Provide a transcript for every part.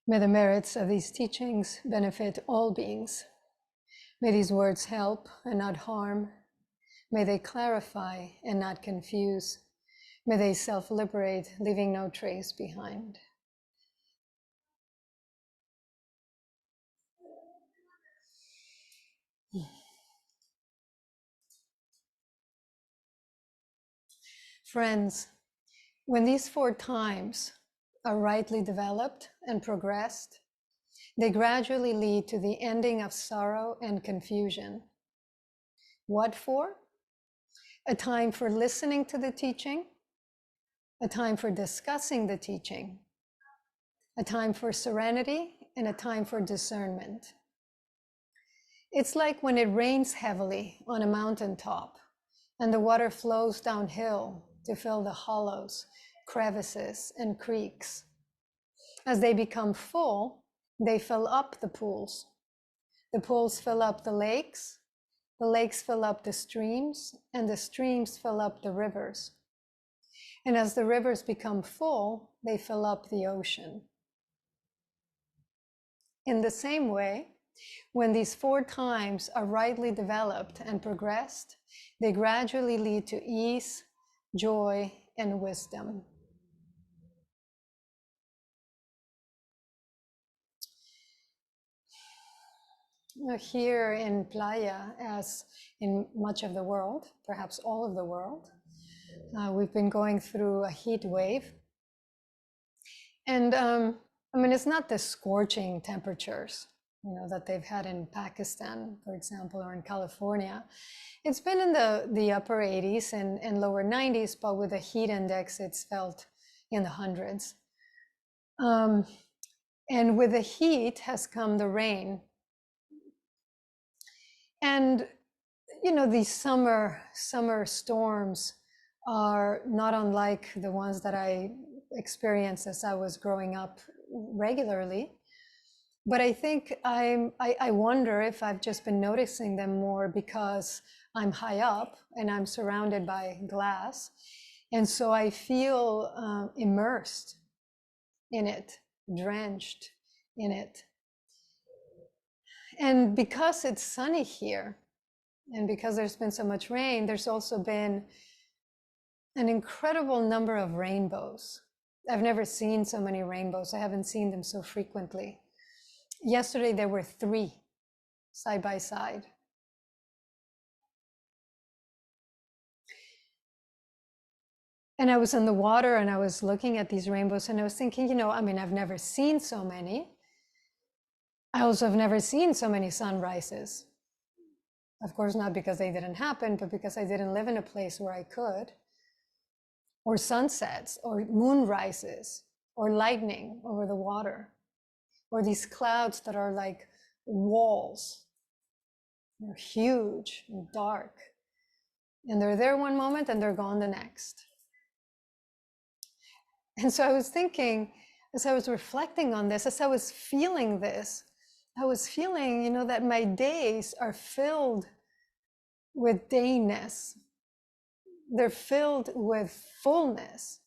May the merits of these teachings benefit all beings. May these words help and not harm. May they clarify and not confuse. May they self-liberate, leaving no trace behind. Friends, when these 4 times are rightly developed and progressed, they gradually lead to the ending of sorrow and confusion. What for? A time for listening to the teaching, a time for discussing the teaching, a time for serenity, and a time for discernment. It's like when it rains heavily on a mountaintop and the water flows downhill to fill the hollows, crevices, and creeks. As they become full, they fill up the pools. The pools fill up the lakes fill up the streams, and the streams fill up the rivers. And as the rivers become full, they fill up the ocean. In the same way, when these 4 times are rightly developed and progressed, they gradually lead to ease, joy, and wisdom. Here in Playa, as in much of the world, perhaps all of the world, we've been going through a heat wave. And I mean, it's not the scorching temperatures, that they've had in Pakistan, for example, or in California. It's been in the upper 80s and lower 90s, but with a heat index, it's felt in the hundreds. And with the heat has come the rain. And, these summer storms are not unlike the ones that I experienced as I was growing up regularly. But I think I wonder if I've just been noticing them more because I'm high up and I'm surrounded by glass. And so I feel immersed in it, drenched in it. And because it's sunny here, and because there's been so much rain, there's also been an incredible number of rainbows. I've never seen so many rainbows. I haven't seen them so frequently. Yesterday, there were 3 side by side. And I was in the water and I was looking at these rainbows and I was thinking, I've never seen so many. I also have never seen so many sunrises. Of course, not because they didn't happen, but because I didn't live in a place where I could. Or sunsets, or moonrises, or lightning over the water, or these clouds that are like walls. They're huge and dark. And they're there one moment and they're gone the next. And so I was thinking, as I was reflecting on this, as I was feeling this, I was feeling, that my days are filled with dayness. They're filled with fullness,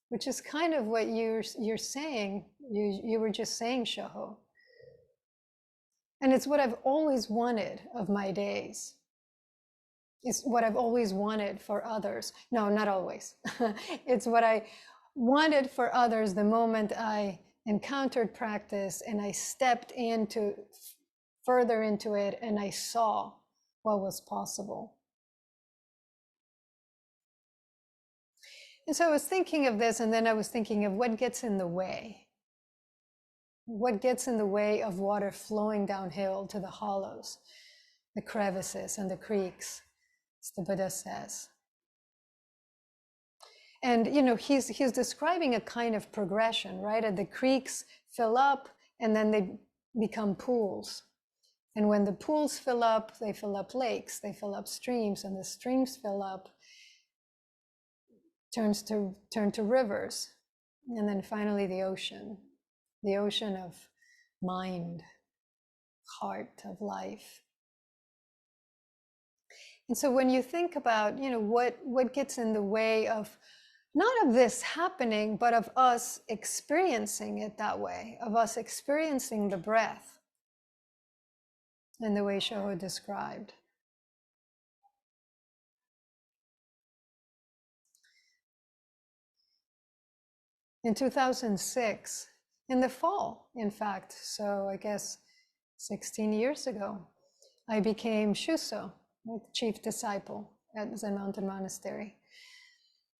which is kind of what you're saying. You were just saying, Shoho. And it's what I've always wanted of my days. It's what I've always wanted for others. No, not always. It's what I wanted for others the moment I encountered practice and I stepped further into it and I saw what was possible. And so I was thinking of this, and then I was thinking of what gets in the way. What gets in the way of water flowing downhill to the hollows, the crevices and the creeks, as the Buddha says. And he's describing a kind of progression, right? And the creeks fill up and then they become pools. And when the pools fill up, they fill up lakes, they fill up streams, and the streams fill up, turn to rivers, and then finally the ocean of mind, heart, of life. And so when you think about, what gets in the way of not of this happening, but of us experiencing it that way, of us experiencing the breath in the way Shoho described. In 2006, in the fall, in fact, so I guess 16 years ago, I became Shuso, chief disciple at Zen Mountain Monastery.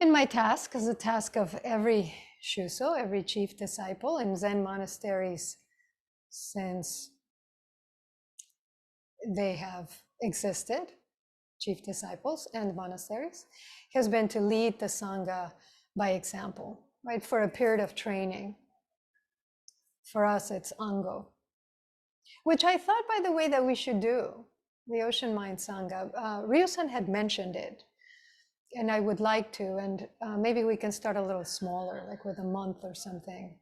And my task, as a task of every Shuso, every chief disciple in Zen monasteries since they have existed, chief disciples and monasteries, has been to lead the Sangha by example, right, for a period of training. For us, it's Ango, which I thought, by the way, that we should do, the Ocean Mind Sangha. Ryu-san had mentioned it, and I would like to, and maybe we can start a little smaller, like with a month or something.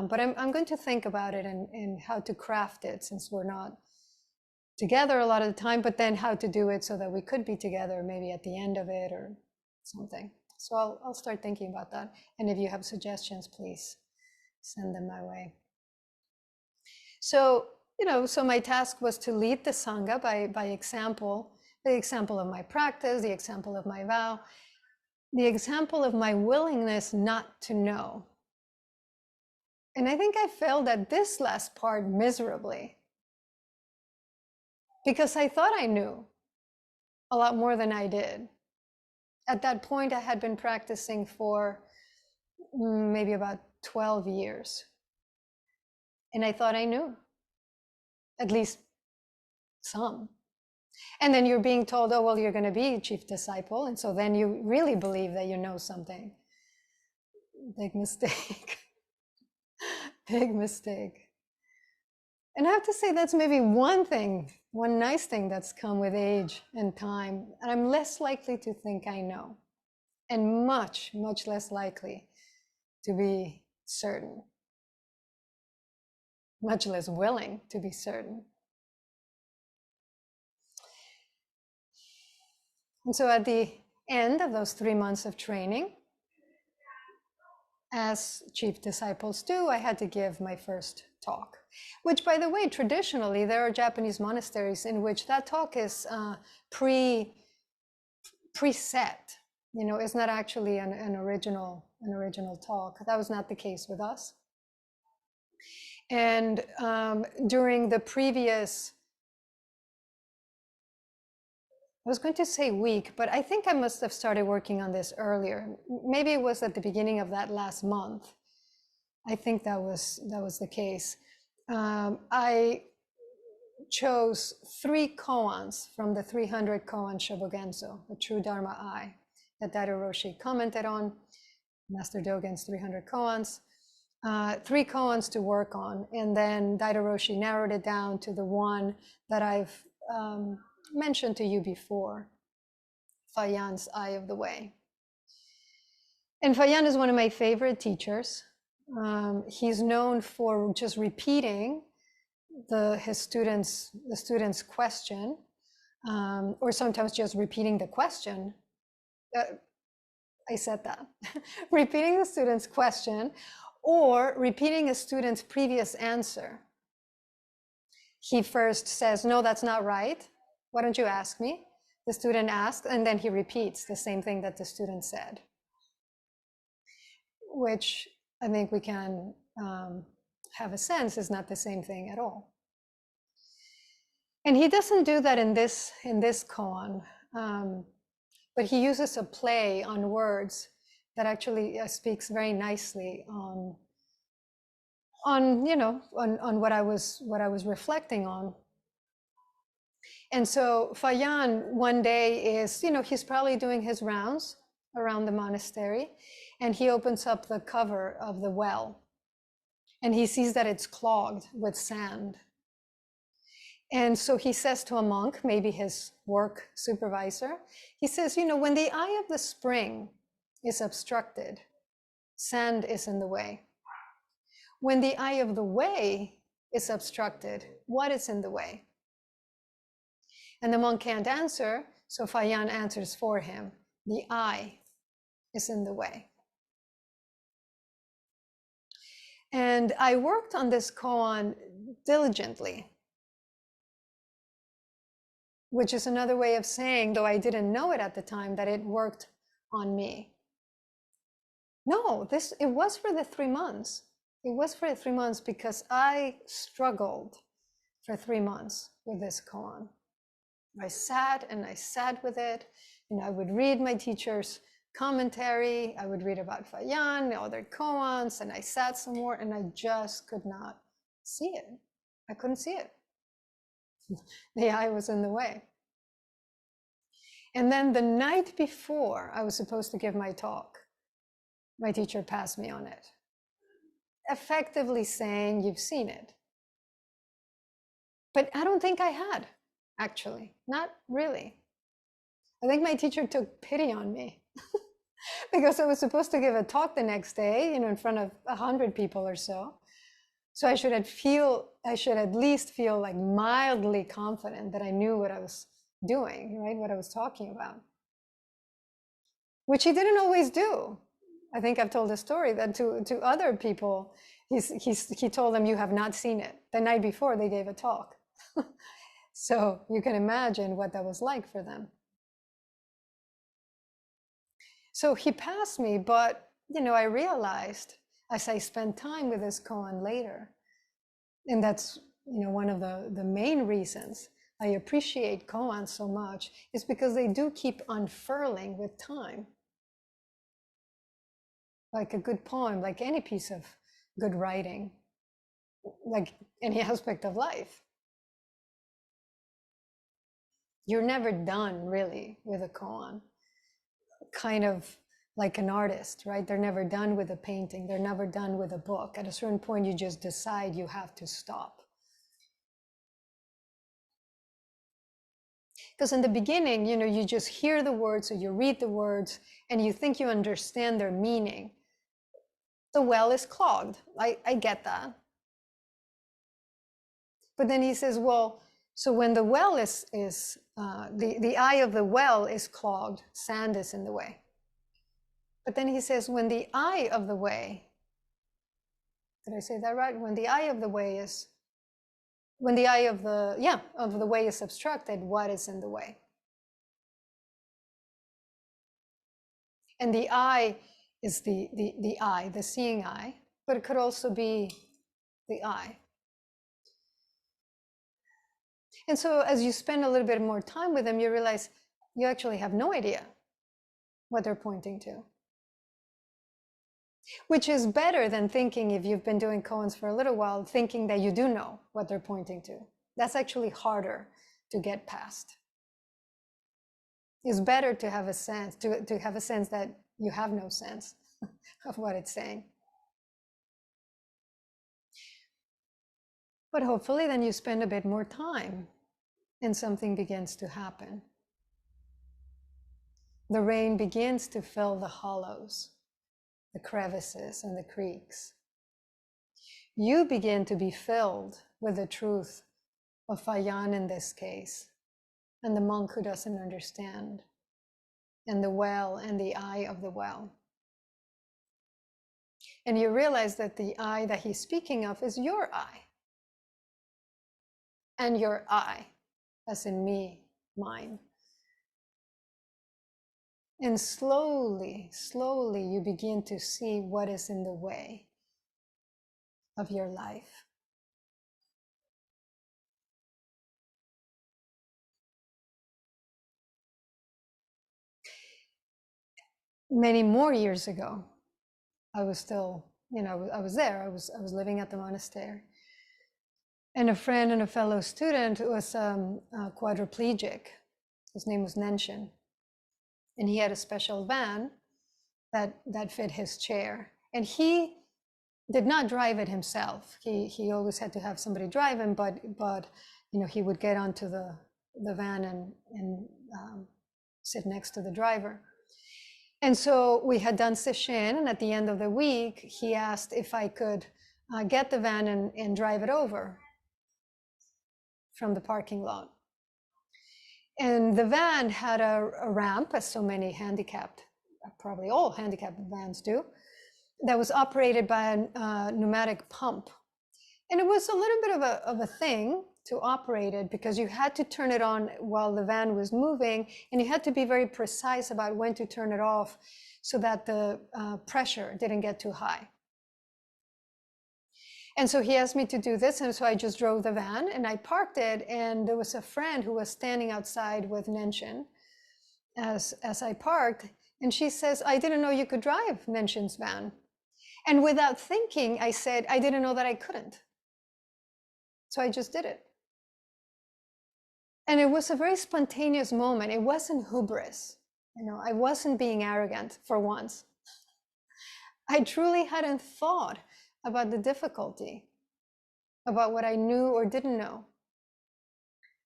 But I'm going to think about it and how to craft it, since we're not together a lot of the time, but then how to do it so that we could be together maybe at the end of it or something. So I'll start thinking about that. And if you have suggestions, please send them my way. So, so my task was to lead the Sangha by example, the example of my practice, the example of my vow, the example of my willingness not to know. And I think I failed at this last part miserably, because I thought I knew a lot more than I did. At that point, I had been practicing for maybe about 12 years. And I thought I knew, at least some. And then you're being told, oh, well, you're going to be chief disciple. And so then you really believe that you know something. Big mistake. Big mistake. And I have to say, that's maybe one thing, one nice thing that's come with age and time. And I'm less likely to think I know, and much, much less likely to be certain. Much less willing to be certain. And so at the end of those 3 months of training, as chief disciples do, I had to give my first talk, which, by the way, traditionally, there are Japanese monasteries in which that talk is preset. It's not actually an original talk. That was not the case with us. And during the previous, I was going to say week, but I think I must have started working on this earlier. Maybe it was at the beginning of that last month. I think that was the case. I chose 3 koans from the 300 koan Shobogenzo, the true Dharma Eye, that Daido Roshi commented on, Master Dogen's 300 koans. 3 koans to work on, and then Daido Roshi narrowed it down to the one that I've mentioned to you before, Fayan's Eye of the Way. And Fayan is one of my favorite teachers. He's known for just repeating the student's question, or sometimes just repeating the question. I said that. Repeating the student's question, or repeating a student's previous answer. He first says, no, that's not right. Why don't you ask me? The student asks, and then he repeats the same thing that the student said, which I think we can have a sense is not the same thing at all. And he doesn't do that in this koan, but he uses a play on words that actually speaks very nicely on what I was reflecting on. And so Fayan one day is, he's probably doing his rounds around the monastery, and he opens up the cover of the well, and he sees that it's clogged with sand. And so he says to a monk, maybe his work supervisor, he says, when the eye of the spring is obstructed, sand is in the way. When the eye of the way is obstructed, what is in the way? And the monk can't answer, so Fayan answers for him. The eye is in the way. And I worked on this koan diligently, which is another way of saying, though I didn't know it at the time, that it worked on me. No, it was for the 3 months. It was for the 3 months because I struggled for 3 months with this koan. I sat with it, and I would read my teacher's commentary. I would read about Fayan, other koans, and I sat some more, and I just could not see it. I couldn't see it. The eye was in the way. And then the night before I was supposed to give my talk, my teacher passed me on it, effectively saying, you've seen it. But I don't think I had, actually, not really. I think my teacher took pity on me because I was supposed to give a talk the next day, in front of 100 people or so. So I should at least feel like mildly confident that I knew what I was doing, right? What I was talking about, which he didn't always do. I think I've told a story that to other people, he told them, you have not seen it. The night before they gave a talk. So you can imagine what that was like for them. So he passed me, but I realized as I spent time with this koan later, and that's one of the main reasons I appreciate koans so much, is because they do keep unfurling with time. Like a good poem, like any piece of good writing, like any aspect of life. You're never done really with a koan. Kind of like an artist, right? They're never done with a painting. They're never done with a book. At a certain point, you just decide you have to stop. Because in the beginning, you just hear the words or you read the words and you think you understand their meaning. The well is clogged. I get that. But then he says, well, so when the well the eye of the well is clogged, sand is in the way. But then he says, when the eye of the way, did I say that right? When the eye of the way is obstructed, what is in the way? And the eye is the eye, the seeing eye, but it could also be the eye. And so as you spend a little bit more time with them, you realize you actually have no idea what they're pointing to. Which is better than thinking, if you've been doing koans for a little while, thinking that you do know what they're pointing to. That's actually harder to get past. It's better to have a sense, to have a sense that you have no sense of what it's saying. But hopefully then you spend a bit more time and something begins to happen. The rain begins to fill the hollows, the crevices and the creeks. You begin to be filled with the truth of Fayan in this case, and the monk who doesn't understand, and the well and the eye of the well. And you realize that the eye that he's speaking of is your eye. And your I, as in me, mine. And slowly, slowly you begin to see what is in the way of your life. Many more years ago, I was still, I was there. I was living at the monastery. And a friend and a fellow student was quadriplegic. His name was Nenshin. And he had a special van that fit his chair. And he did not drive it himself. He always had to have somebody drive him, but he would get onto the van and sit next to the driver. And so we had done sesshin, and at the end of the week, he asked if I could get the van and drive it over from the parking lot. And the van had a ramp, as so many handicapped, probably all handicapped vans do, that was operated by a pneumatic pump. And it was a little bit of a thing to operate it because you had to turn it on while the van was moving, and you had to be very precise about when to turn it off so that the pressure didn't get too high. And so he asked me to do this, and so I just drove the van and I parked it, and there was a friend who was standing outside with Nenshin as I parked, and she says, "I didn't know you could drive Nenshin's van." And without thinking, I said, "I didn't know that I couldn't." So I just did it. And it was a very spontaneous moment. It wasn't hubris. I wasn't being arrogant for once. I truly hadn't thought about the difficulty, about what I knew or didn't know.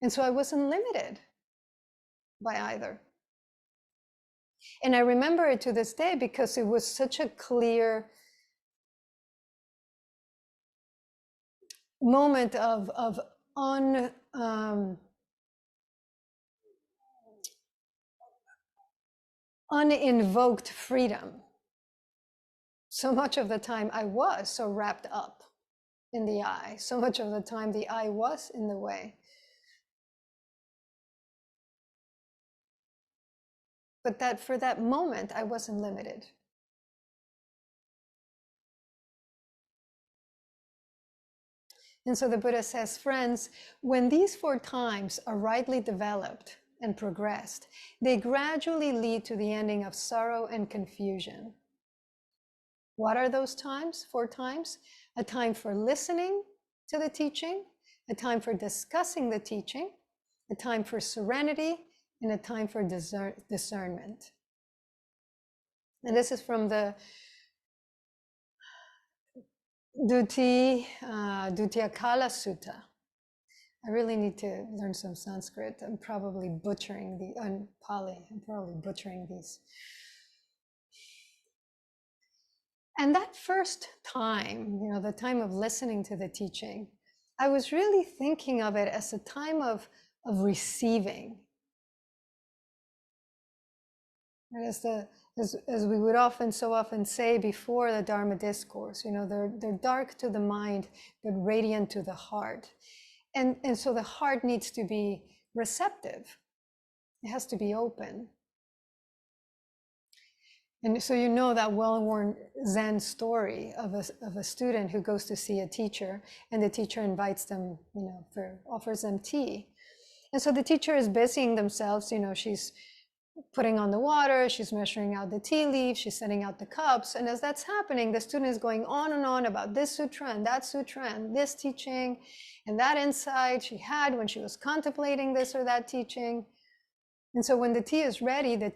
And so I wasn't limited by either. And I remember it to this day because it was such a clear moment of uninvoked freedom. So much of the time I was so wrapped up in the I. So much of the time the I was in the way. But that for that moment, I wasn't limited. And so the Buddha says, friends, when these 4 times are rightly developed and progressed, they gradually lead to the ending of sorrow and confusion. What are those times? 4 times? A time for listening to the teaching, a time for discussing the teaching, a time for serenity, and a time for discernment. And this is from the Dutya-kala Sutta. I really need to learn some Sanskrit. I'm probably butchering Pali. I'm probably butchering these. And that first time, the time of listening to the teaching, I was really thinking of it as a time of receiving. And as we would so often say before the Dharma discourse, they're dark to the mind, but radiant to the heart. And so the heart needs to be receptive. It has to be open. And so that well-worn Zen story of a student who goes to see a teacher, and the teacher invites them, offers them tea. And so the teacher is busying themselves, she's putting on the water, she's measuring out the tea leaves, she's setting out the cups. And as that's happening, the student is going on and on about this sutra and that sutra and this teaching and that insight she had when she was contemplating this or that teaching. And so when the tea is ready, the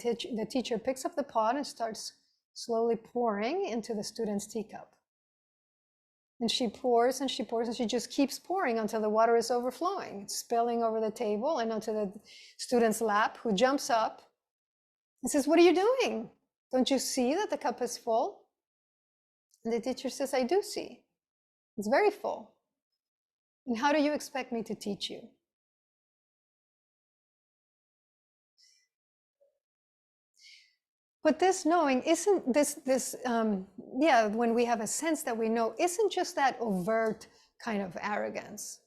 teacher picks up the pot and starts slowly pouring into the student's teacup. And she pours and she pours and she just keeps pouring until the water is overflowing. It's spilling over the table and onto the student's lap, who jumps up and says, "What are you doing? Don't you see that the cup is full?" And the teacher says, "I do see. It's very full. And how do you expect me to teach you?" But this knowing isn't when we have a sense that we know, isn't just that overt kind of arrogance.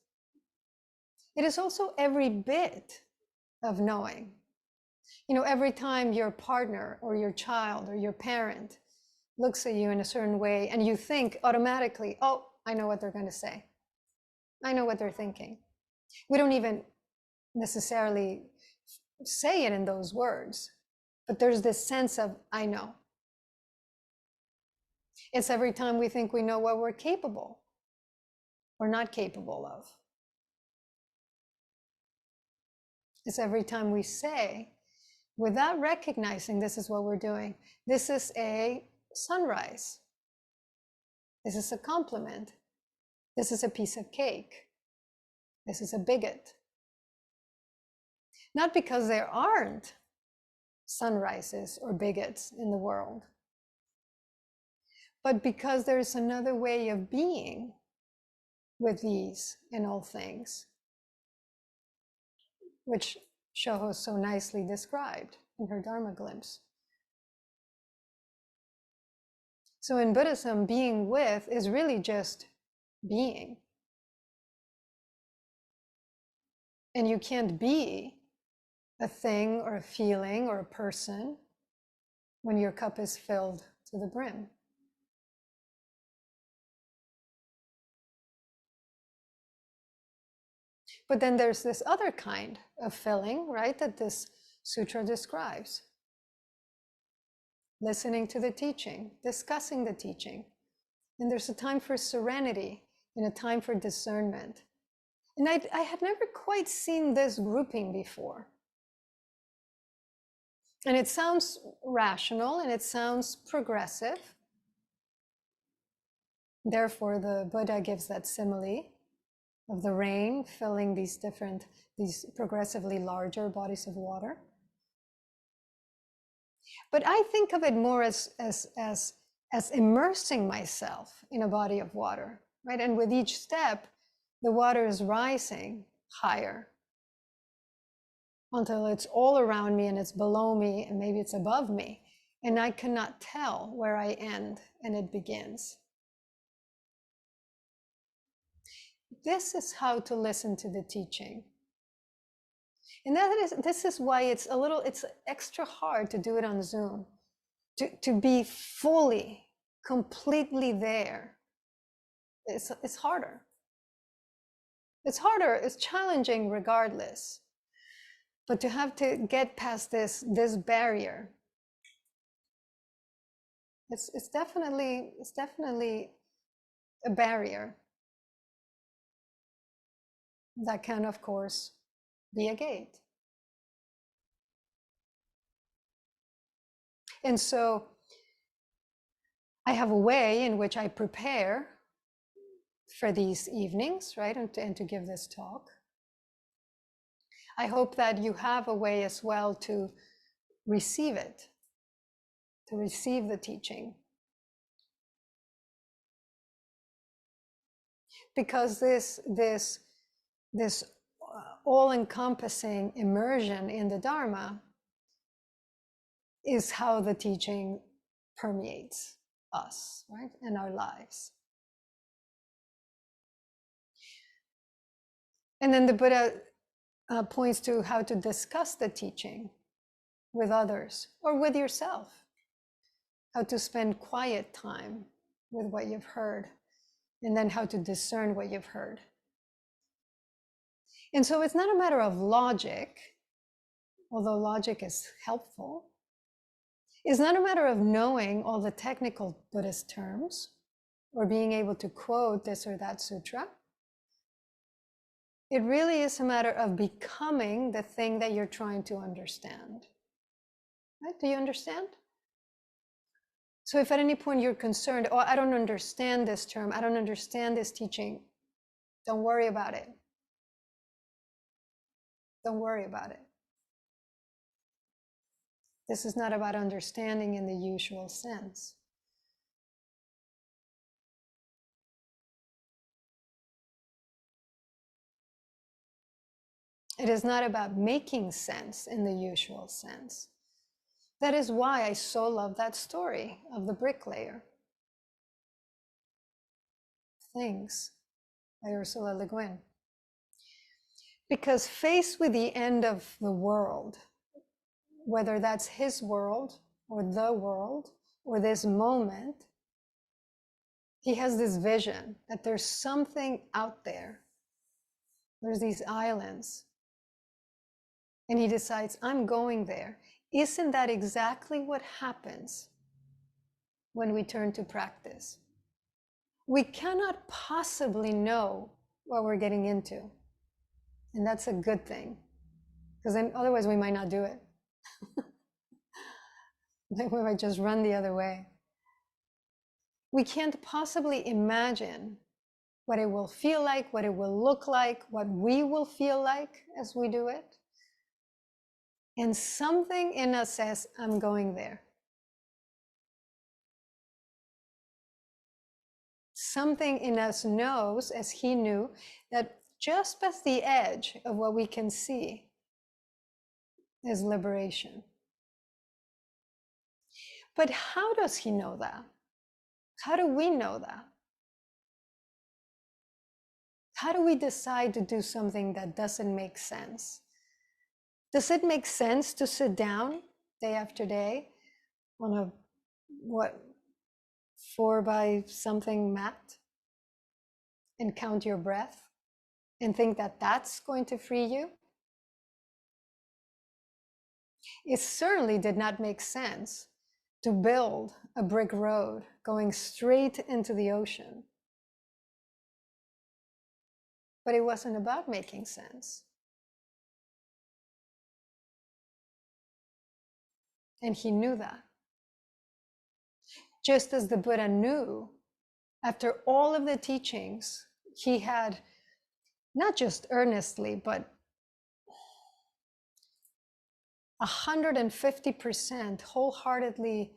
It is also every bit of knowing. Every time your partner or your child or your parent looks at you in a certain way and you think automatically, "Oh, I know what they're going to say. I know what they're thinking." We don't even necessarily say it in those words, but there's this sense of, "I know." It's every time we think we know what we're capable or not capable of. It's every time we say, without recognizing this is what we're doing, "This is a sunrise. This is a compliment. This is a piece of cake. This is a bigot." Not because there aren't sunrises or bigots in the world, but because there's another way of being with these in all things, which Shoho so nicely described in her Dharma glimpse. So in Buddhism, being with is really just being. And you can't be a thing or a feeling or a person when your cup is filled to the brim. But then there's this other kind of filling, right, that this sutra describes. Listening to the teaching, discussing the teaching. And there's a time for serenity and a time for discernment. And I had never quite seen this grouping before. And it sounds rational and it sounds progressive. Therefore, the Buddha gives that simile of the rain filling these progressively larger bodies of water. But I think of it more as immersing myself in a body of water, right? And with each step, the water is rising higher until it's all around me and it's below me and maybe it's above me. And I cannot tell where I end and it begins. This is how to listen to the teaching. And this is why it's extra hard to do it on Zoom, to be fully, completely there. It's harder. It's harder, it's challenging regardless. But to have to get past this barrier, it's definitely a barrier that can, of course, be a gate. And so I have a way in which I prepare for these evenings, right, and to give this talk. I hope that you have a way as well to receive it, to receive the teaching. Because this all-encompassing immersion in the Dharma is how the teaching permeates us, right, and our lives. And then the Buddha points to how to discuss the teaching with others or with yourself, how to spend quiet time with what you've heard, and then how to discern what you've heard. And so it's not a matter of logic, although logic is helpful. It's not a matter of knowing all the technical Buddhist terms or being able to quote this or that sutra. It really is a matter of becoming the thing that you're trying to understand. Right? Do you understand? So if at any point you're concerned, oh, I don't understand this term, I don't understand this teaching, don't worry about it. Don't worry about it. This is not about understanding in the usual sense. It is not about making sense in the usual sense. That is why I so love that story of the bricklayer. Things by Ursula Le Guin. Because faced with the end of the world, whether that's his world or the world or this moment, he has this vision that there's something out there. There's these islands. And he decides, I'm going there. Isn't that exactly what happens when we turn to practice? We cannot possibly know what we're getting into. And that's a good thing, because then otherwise we might not do it. We might just run the other way. We can't possibly imagine what it will feel like, what it will look like, what we will feel like as we do it. And something in us says, I'm going there. Something in us knows, as he knew, that just past the edge of what we can see is liberation. But how does he know that? How do we know that? How do we decide to do something that doesn't make sense? Does it make sense to sit down day after day on a, what, 4 by something mat and count your breath and think that that's going to free you? It certainly did not make sense to build a brick road going straight into the ocean. But it wasn't about making sense. And he knew that. Just as the Buddha knew, after all of the teachings, he had not just earnestly, but 150% wholeheartedly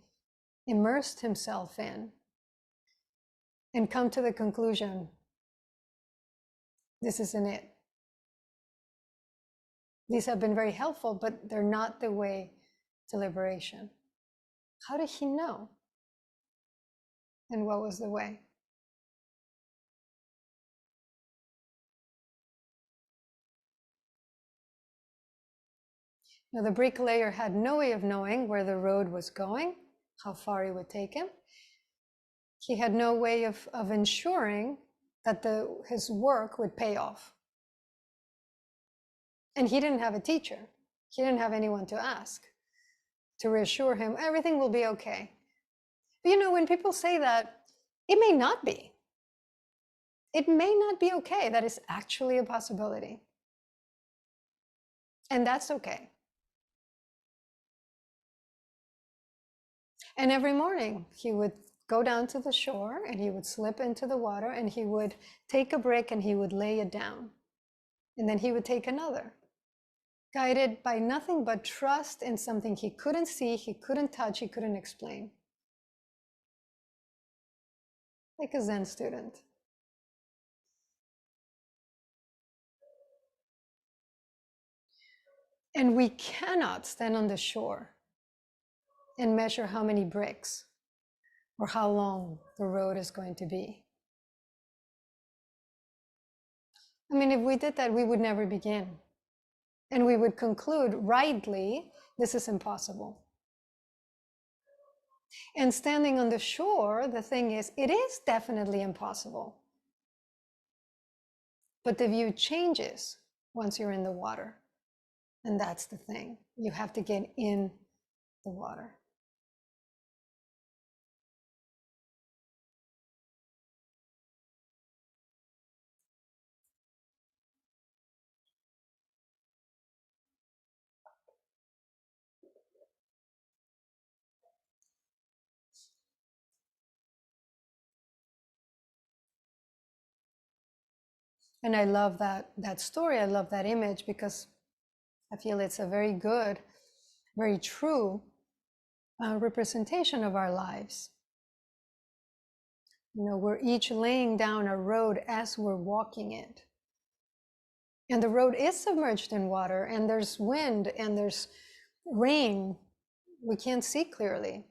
immersed himself in and come to the conclusion, this isn't it. These have been very helpful, but they're not the way to liberation. How did he know? And what was the way? Now, the bricklayer had no way of knowing where the road was going, how far it would take him. He had no way of ensuring that his work would pay off. And he didn't have a teacher. He didn't have anyone to ask to reassure him, everything will be okay. But you know, when people say that, it may not be. It may not be okay. That is actually a possibility. And that's okay. And every morning he would go down to the shore and he would slip into the water and he would take a brick and he would lay it down. And then he would take another, guided by nothing but trust in something he couldn't see, he couldn't touch, he couldn't explain. Like a Zen student. And we cannot stand on the shore and measure how many bricks or how long the road is going to be. I mean, if we did that, we would never begin. And we would conclude rightly, this is impossible. And standing on the shore, the thing is, it is definitely impossible. But the view changes once you're in the water. And that's the thing. You have to get in the water. And I love that story. I love that image because I feel it's a very good, very true representation of our lives. You know, we're each laying down a road as we're walking it. And the road is submerged in water, and there's wind, and there's rain. We can't see clearly.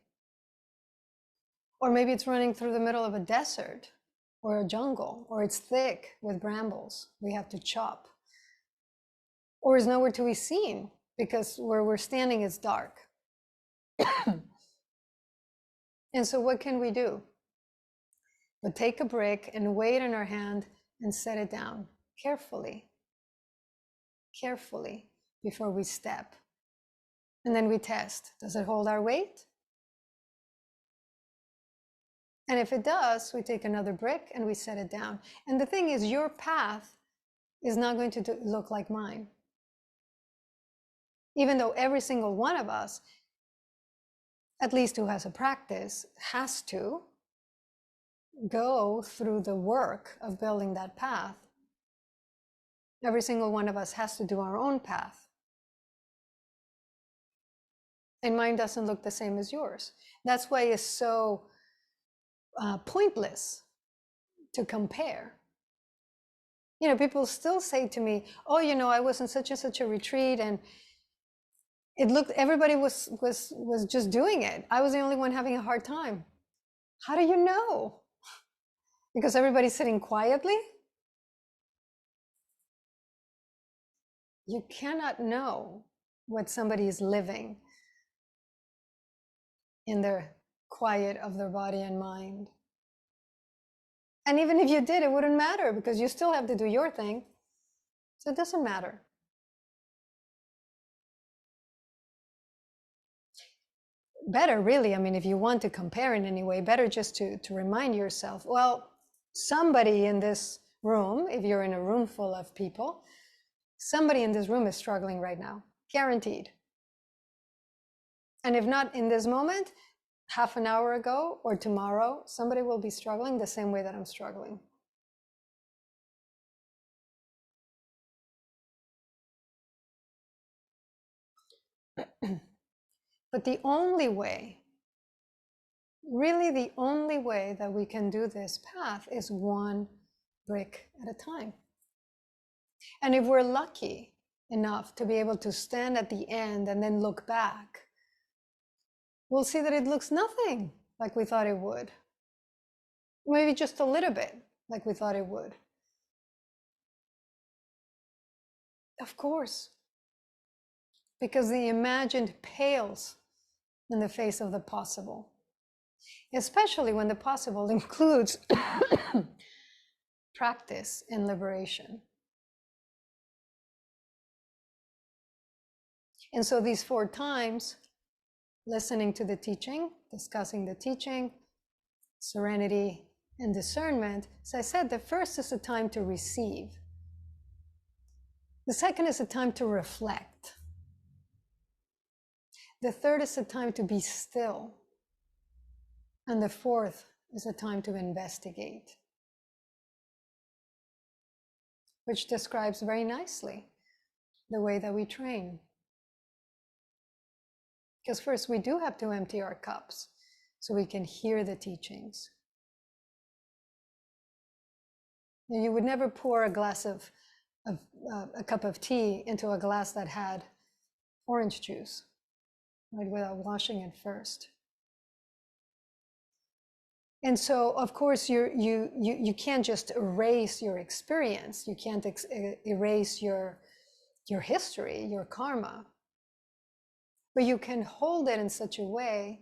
Or maybe it's running through the middle of a desert or a jungle, or it's thick with brambles we have to chop. Or is nowhere to be seen because where we're standing is dark. And so what can we do? But take a brick and weigh it in our hand and set it down carefully, carefully before we step. And then we test, does it hold our weight? And if it does, we take another brick and we set it down. And the thing is, your path is not going to look like mine. Even though every single one of us, at least who has a practice, has to go through the work of building that path. Every single one of us has to do our own path. And mine doesn't look the same as yours. That's why it's so pointless to compare. You know, people still say to me, oh, you know, I was in such and such a retreat and it looked, everybody was just doing it. I was the only one having a hard time. How do you know? Because everybody's sitting quietly? You cannot know what somebody is living in their quiet of their body and mind. And even if you did, it wouldn't matter because you still have to do your thing. So it doesn't matter. Better, really, I mean, if you want to compare in any way, better just to remind yourself, well, somebody in this room, if you're in a room full of people, somebody in this room is struggling right now, guaranteed. And if not in this moment, half an hour ago or tomorrow, somebody will be struggling the same way that I'm struggling. But the only way, really the only way that we can do this path is one brick at a time. And if we're lucky enough to be able to stand at the end and then look back, we'll see that it looks nothing like we thought it would. Maybe just a little bit like we thought it would. Of course, because the imagined pales in the face of the possible, especially when the possible includes practice and liberation. And so these 4 times, listening to the teaching, discussing the teaching, serenity, and discernment, as I said, the first is a time to receive. The second is a time to reflect. The third is a time to be still. And the fourth is a time to investigate, which describes very nicely the way that we train. Because first, we do have to empty our cups so we can hear the teachings. You would never pour a glass of a cup of tea into a glass that had orange juice, right, without washing it first. And so, of course, you can't just erase your experience. You can't erase your history, your karma. But you can hold it in such a way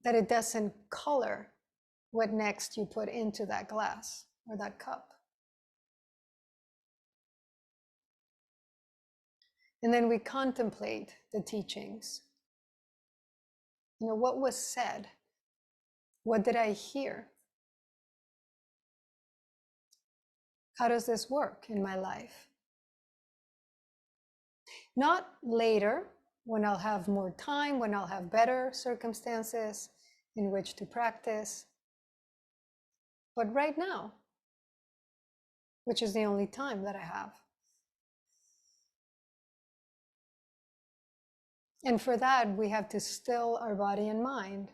that it doesn't color what next you put into that glass or that cup. And then we contemplate the teachings. You know, what was said? What did I hear? How does this work in my life? Not later, when I'll have more time, when I'll have better circumstances in which to practice, but right now, which is the only time that I have. And for that, we have to still our body and mind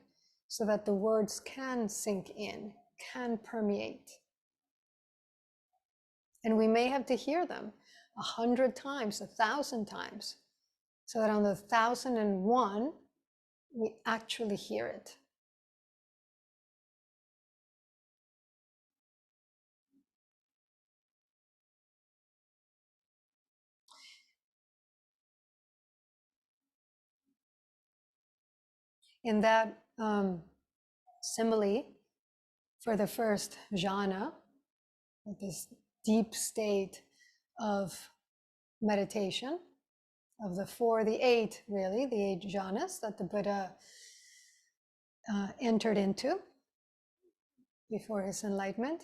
so that the words can sink in, can permeate. And we may have to hear them 100 times, 1,000 times, so that on the 1,001, we actually hear it. In that simile for the first jhana, this deep state of meditation, of the 4, the 8, really, the 8 jhanas that the Buddha entered into before his enlightenment.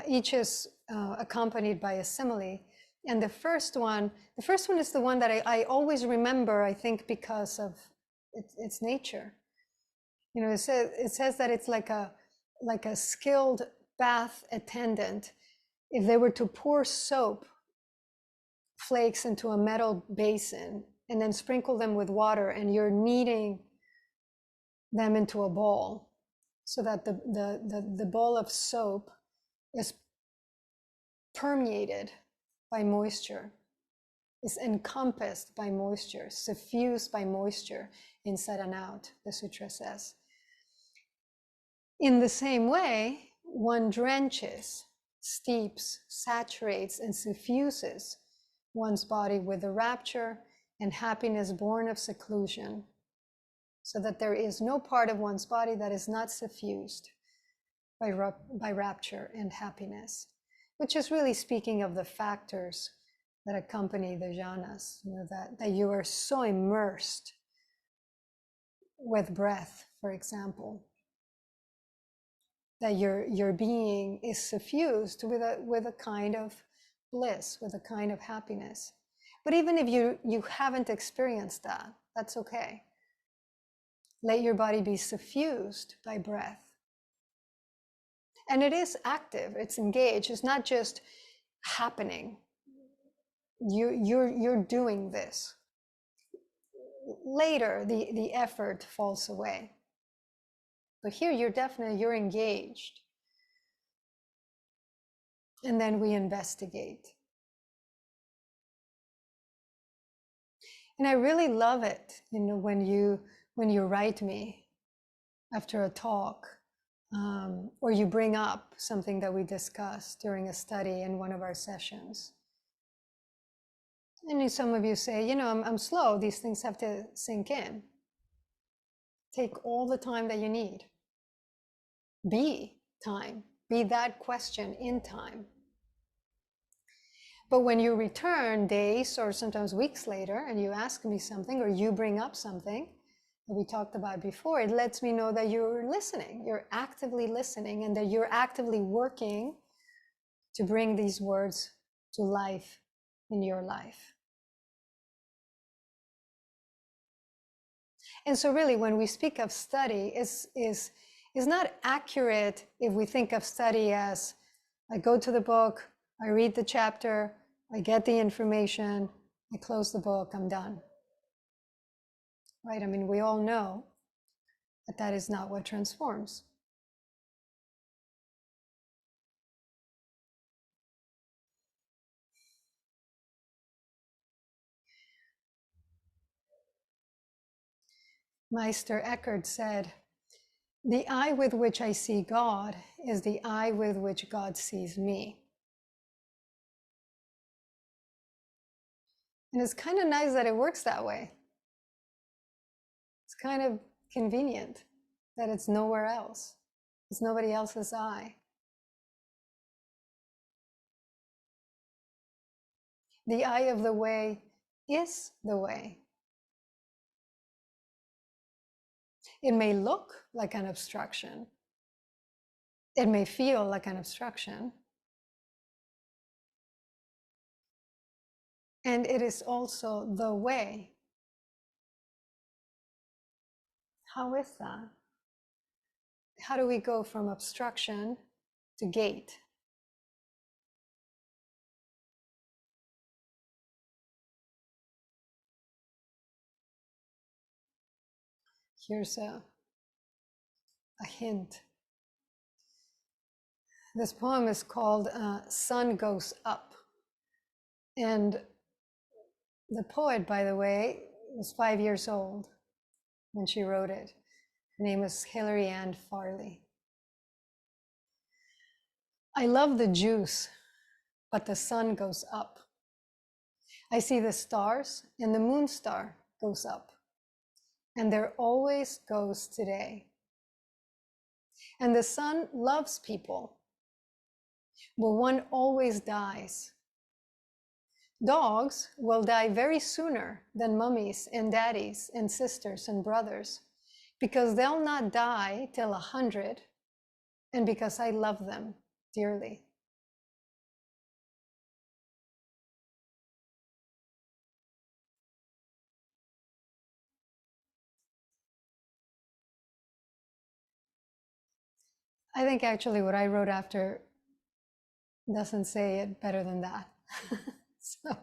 Each is accompanied by a simile. And the first one is the one that I always remember, I think, because of its nature. You know, it says that it's like a skilled bath attendant. If they were to pour soap flakes into a metal basin and then sprinkle them with water, and you're kneading them into a ball so that the ball of soap is permeated by moisture, is encompassed by moisture, suffused by moisture inside and out, the sutra says. In the same way, one drenches, steeps, saturates, and suffuses one's body with the rapture and happiness born of seclusion, so that there is no part of one's body that is not suffused by rapture and happiness, which is really speaking of the factors that accompany the jhanas, that you are so immersed with breath, for example, that your being is suffused with a kind of bliss, with a kind of happiness. But even if you haven't experienced that, that's okay. Let your body be suffused by breath. And it is active, it's engaged, it's not just happening. You're doing this. Later, the effort falls away. But here you're engaged. And then we investigate. And I really love it, when you write me after a talk, or you bring up something that we discussed during a study in one of our sessions. And some of you say, I'm slow, these things have to sink in. Take all the time that you need. Be time, be that question in time. But when you return days or sometimes weeks later and you ask me something or you bring up something that we talked about before, it lets me know that you're listening, you're actively listening, and that you're actively working to bring these words to life in your life. And so really, when we speak of study, is not accurate if we think of study as I go to the book, I read the chapter, I get the information, I close the book, I'm done. Right? I mean, we all know that that is not what transforms. Meister Eckhart said, "The eye with which I see God is the eye with which God sees me." And it's kind of nice that it works that way. It's kind of convenient that it's nowhere else. It's nobody else's eye. The eye of the way is the way. It may look like an obstruction. It may feel like an obstruction. And it is also the way. How is that? How do we go from obstruction to gate? Here's a hint. This poem is called Sun Goes Up. And the poet, by the way, was 5 years old when she wrote it. Her name was Hilary Ann Farley. I love the juice, but the sun goes up. I see the stars and the moon star goes up. And there always goes today. And the sun loves people, but one always dies. Dogs will die very sooner than mummies and daddies and sisters and brothers, because they'll not die till 100, and because I love them dearly. I think actually what I wrote after doesn't say it better than that. So